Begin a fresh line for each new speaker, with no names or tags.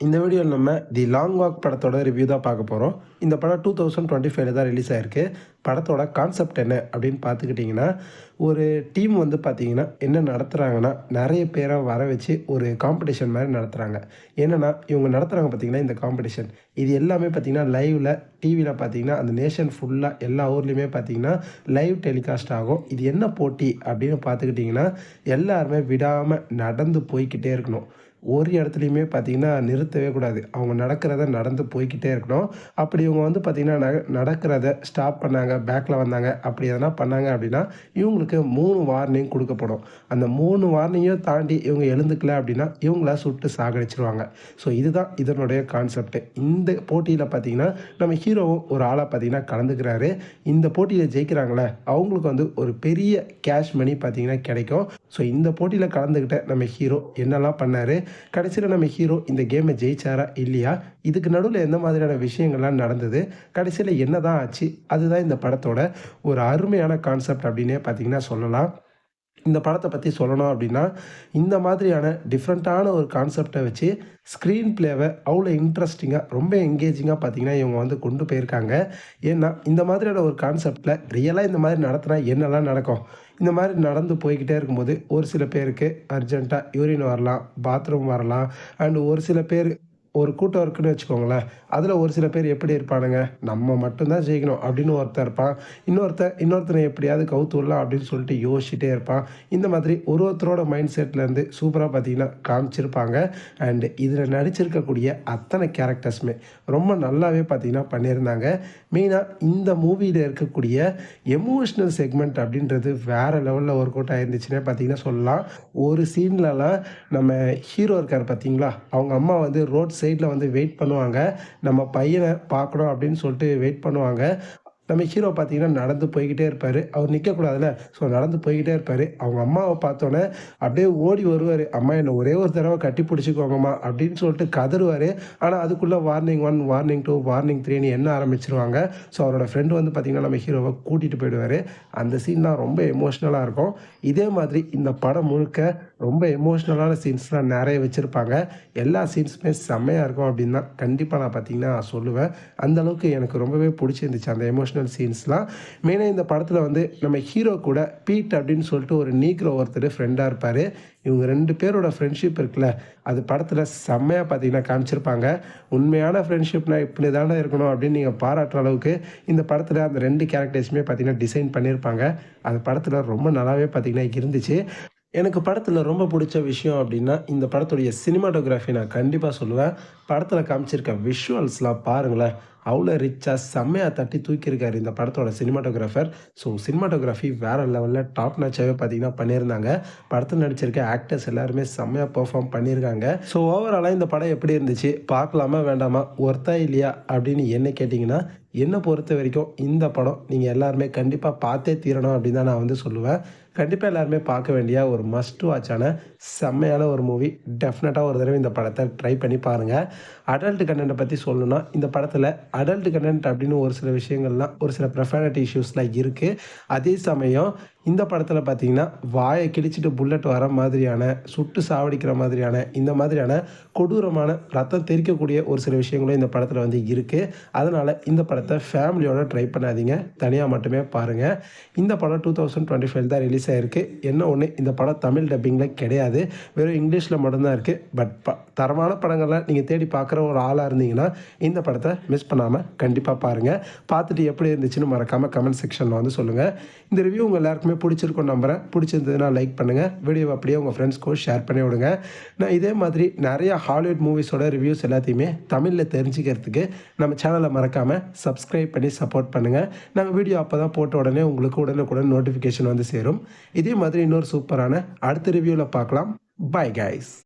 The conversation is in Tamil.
இந்த வீடியோவில் நம்ம தி லாங் வாக் படத்தோட ரிவ்யூ தான் பார்க்க போகிறோம். இந்த படம் 2025 தான் ரிலீஸ் ஆகிருக்கு. படத்தோட கான்செப்ட் என்ன அப்படின்னு பார்த்துக்கிட்டிங்கன்னா, ஒரு டீம் வந்து பார்த்திங்கன்னா என்ன நடத்துகிறாங்கன்னா, நிறைய பேரை வர வச்சு ஒரு காம்படிஷன் மாதிரி நடத்துகிறாங்க. என்னென்னா இவங்க நடத்துகிறாங்க பார்த்திங்கன்னா இந்த காம்படிஷன். இது எல்லாமே பார்த்திங்கன்னா லைவில் டிவியில் பார்த்திங்கன்னா அந்த நேஷன் ஃபுல்லாக எல்லா ஊர்லேயுமே பார்த்திங்கன்னா லைவ் டெலிகாஸ்ட் ஆகும். இது என்ன போட்டி அப்படின்னு பார்த்துக்கிட்டிங்கன்னா, எல்லாருமே விடாமல் நடந்து போய்கிட்டே இருக்கணும். ஒரு இடத்துலையுமே பார்த்திங்கன்னா நிறுத்தவே கூடாது. அவங்க நடக்கிறத நடந்து போய்க்கிட்டே இருக்கணும். அப்படி இவங்க வந்து பார்த்திங்கன்னா நடக்கிறத ஸ்டாப் பண்ணாங்க, பேக்கில் வந்தாங்க, அப்படி எதனா பண்ணாங்க அப்படின்னா இவங்களுக்கு 3 வார்னிங் கொடுக்கப்படும். அந்த 3 வார்னிங்கையும் தாண்டி இவங்க எழுந்துக்கல அப்படின்னா இவங்கள சுட்டு சாகடிச்சிருவாங்க. ஸோ இதுதான் இதனுடைய கான்செப்ட்டு. இந்த போட்டியில் பார்த்திங்கன்னா நம்ம ஹீரோவும் ஒரு ஆளாக பார்த்திங்கன்னா கலந்துக்கிறாரு. இந்த போட்டியில் ஜெயிக்கிறாங்களே அவங்களுக்கு வந்து ஒரு பெரிய கேஷ் மணி பார்த்திங்கன்னா கிடைக்கும். ஸோ இந்த போட்டியில் கலந்துக்கிட்ட நம்ம ஹீரோ என்னெல்லாம் பண்ணார், கடைசியில் நம்ம ஹீரோ இந்த கேமை ஜெயிச்சாரா இல்லையா, இதுக்கு நடுவில் எந்த மாதிரியான விஷயங்கள்லாம் நடந்தது, கடைசியில் என்ன தான் ஆச்சு, அதுதான் இந்த படத்தோட ஒரு அருமையான கான்செப்ட் அப்படின்னே பார்த்திங்கன்னா சொல்லலாம். இந்த படத்தை பற்றி சொல்லணும் அப்படின்னா, இந்த மாதிரியான டிஃப்ரெண்ட்டான ஒரு கான்செப்டை வச்சு ஸ்க்ரீன் பிளேவை அவ்வளோ இன்ட்ரெஸ்டிங்காக ரொம்ப என்கேஜிங்காக பார்த்திங்கன்னா இவங்க வந்து கொண்டு போயிருக்காங்க. ஏன்னா இந்த மாதிரியான ஒரு கான்செப்டில் ரியலாக இந்த மாதிரி நடத்தினா என்னெல்லாம் நடக்கும், இந்த மாதிரி நடந்து போய்கிட்டே இருக்கும்போது ஒரு சில பேருக்கு அர்ஜெண்ட்டாக யூரின் வரலாம், பாத்ரூம் வரலாம். அண்டு ஒரு சில பேர் ஒரு கூட்டம் இருக்குன்னு வச்சுக்கோங்களேன், அதில் ஒரு சில பேர் எப்படி இருப்பானுங்க, நம்ம மட்டும்தான் ஜெயிக்கணும் அப்படின்னு ஒருத்தர் இருப்பான். இன்னொருத்தனை எப்படியாவது கவுத்து விடலாம் அப்படின்னு சொல்லிட்டு யோசிச்சுட்டே இருப்பான். இந்த மாதிரி ஒருத்தரோட மைண்ட் செட்லேருந்து சூப்பராக பார்த்திங்கன்னா காமிச்சிருப்பாங்க. அண்டு இதில் நடிச்சிருக்கக்கூடிய அத்தனை கேரக்டர்ஸுமே ரொம்ப நல்லாவே பார்த்திங்கன்னா பண்ணியிருந்தாங்க. மெயினாக இந்த மூவியில் இருக்கக்கூடிய எமோஷ்னல் செக்மெண்ட் அப்படின்றது வேறு லெவலில் ஒர்க் அவுட் ஆகிருந்துச்சுன்னே பார்த்திங்கன்னா சொல்லலாம். ஒரு சீன்லலாம் நம்ம ஹீரோ இருக்கார் பார்த்திங்களா, அவங்க அம்மா வந்து ரோட் சைடில் வந்து வெயிட் பண்ணுவாங்க. நம்ம பையனை பார்க்கணும் அப்படின்னு சொல்லிட்டு வெயிட் பண்ணுவாங்க. நம்ம ஹீரோ பார்த்திங்கன்னா நடந்து போய்கிட்டே இருப்பார். அவர் நிற்கக்கூடாதுல்ல, ஸோ நடந்து போய்கிட்டே இருப்பார். அவங்க அம்மாவை பார்த்தோன்னே அப்படியே ஓடி வருவார். அம்மா என்னை ஒரே ஒரு தடவை கட்டி பிடிச்சிக்கோங்கம்மா அப்படின்னு சொல்லிட்டு கதறுவார். ஆனால் அதுக்குள்ளே வார்னிங் 1, வார்னிங் 2, வார்னிங் 3ன்னு என்ன ஆரம்பிச்சிருவாங்க. ஸோ அவரோட ஃப்ரெண்டு வந்து பார்த்திங்கன்னா நம்ம ஹீரோவை கூட்டிகிட்டு போயிடுவார். அந்த சீன்லாம் ரொம்ப எமோஷ்னலாக இருக்கும். இதே மாதிரி இந்த படம் முழுக்க ரொம்ப எமோஷ்னலான சீன்ஸ்லாம் நிறைய வச்சுருப்பாங்க. எல்லா சீன்ஸுமே செம்மையாக இருக்கும் அப்படின்னு தான் கண்டிப்பாக நான் பார்த்திங்கன்னா சொல்லுவேன். அந்தளவுக்கு எனக்கு ரொம்பவே பிடிச்சிருந்துச்சு அந்த எமோஷ்னல் சீன்ஸ்லாம். மெயினாக இந்த படத்தில் வந்து நம்ம ஹீரோ கூட பீட் அப்படின்னு சொல்லிட்டு ஒரு நீக்ரோ ஒருத்தர் ஃப்ரெண்டாக இருப்பார். இவங்க 2 பேரோட ஃப்ரெண்ட்ஷிப் இருக்குல்ல, அது படத்தில் செம்மையாக பார்த்திங்கன்னா காமிச்சிருப்பாங்க. உண்மையான ஃப்ரெண்ட்ஷிப்னால் இப்படி தானே இருக்கணும் அப்படின்னு நீங்கள் பாராட்டுற அளவுக்கு இந்த படத்தில் அந்த 2 கேரக்டர்ஸுமே பார்த்திங்கன்னா டிசைன் பண்ணியிருப்பாங்க. அது படத்தில் ரொம்ப நல்லாவே பார்த்திங்கன்னா இருந்துச்சு. எனக்கு படத்தில் ரொம்ப பிடிச்ச விஷயம் அப்படின்னா இந்த படத்துடைய சினிமாட்டோகிராஃபி நான் கண்டிப்பாக சொல்லுவேன். படத்தில் காமிச்சிருக்க விஷுவல்ஸ்லாம் பாருங்களேன், அவ்வளோ ரிச்சாக செம்மையாக தட்டி தூக்கியிருக்காரு இந்த படத்தோட சினிமாட்டோகிராஃபர். ஸோ சினிமாட்டோகிராஃபி வேறு லெவலில் டாப் நாச்சாகவே பார்த்திங்கன்னா பண்ணியிருந்தாங்க. படத்தில் நடிச்சிருக்க ஆக்டர்ஸ் எல்லாருமே செம்மையாக பெர்ஃபார்ம் பண்ணியிருக்காங்க. ஸோ ஓவராலாக இந்த படம் எப்படி இருந்துச்சு, பார்க்கலாமா வேண்டாமா, ஒர்த்தா இல்லையா அப்படின்னு என்ன கேட்டிங்கன்னா, என்னை பொறுத்த வரைக்கும் இந்த படம் நீங்கள் எல்லாருமே கண்டிப்பாக பார்த்தே தீரணும் அப்படின்னு தான் நான் வந்து சொல்லுவேன். கண்டிப்பாக எல்லாருமே பார்க்க வேண்டிய ஒரு மஸ்ட் வாட்சான செம்மையான ஒரு மூவி. டெஃபினட்டாக ஒரு தடவை இந்த படத்தை ட்ரை பண்ணி பாருங்கள். அடல்ட் கண்டென்ட்டை பற்றி சொல்லணும்னா இந்த படத்தில் அடல்ட் கண்டென்ட் அப்படின்னு ஒரு சில விஷயங்கள்லாம் ஒரு சில ப்ரொஃபானிட்டி இஷ்யூஸ்லாம் இருக்குது. அதே சமயம் இந்த படத்தில் பார்த்திங்கன்னா வாயை கிழிச்சிட்டு புல்லட் வர மாதிரியான, சுட்டு சாவடிக்கிற மாதிரியான, இந்த மாதிரியான கொடூரமான ரத்தம் தெறிக்கக்கூடிய ஒரு சில விஷயங்களும் இந்த படத்தில் வந்து இருக்குது. அதனால் இந்த படத்தை ஃபேமிலியோட ட்ரை பண்ணாதீங்க, தனியாக மட்டுமே பாருங்கள். இந்த படம் 2025 தான் ரிலீஸ் ஆகிருக்கு. என்ன ஒன்று, இந்த படம் தமிழ் டப்பிங்கில் கிடையாது, வெறும் இங்கிலீஷில் மட்டும்தான் இருக்குது. பட் தரமான படங்கள்லாம் நீங்கள் தேடி பார்க்குற ஒரு ஆளாக இருந்தீங்கன்னா இந்த படத்தை மிஸ் பண்ணாமல் கண்டிப்பாக பாருங்கள். பார்த்துட்டு எப்படி இருந்துச்சுன்னு மறக்காமல் கமெண்ட் செக்ஷனில் வந்து சொல்லுங்கள். இந்த ரிவ்யூ உங்கள் எல்லாருக்குமே பிடிச்சிருக்கும் நம்புகிறேன். பிடிச்சிருந்ததுன்னா லைக் பண்ணுங்கள், வீடியோவை அப்படியே உங்கள் ஃப்ரெண்ட்ஸ்க்கும் ஷேர் பண்ணி விடுங்க. நான் இதே மாதிரி நிறையா ஹாலிவுட் மூவிஸோட ரிவ்யூஸ் எல்லாத்தையுமே தமிழில் தெரிஞ்சுக்கிறதுக்கு நம்ம சேனலை மறக்காமல் சப்ஸ்கிரைப் பண்ணி சப்போர்ட் பண்ணுங்கள். நாங்கள் வீடியோ அப்போ தான் போட்ட உடனே உங்களுக்கு உடனுக்குடன் நோட்டிஃபிகேஷன் வந்து சேரும். இதே மாதிரி இன்னொரு சூப்பரான அடுத்த ரிவ்யூவில் பார்க்கலாம். Bye guys.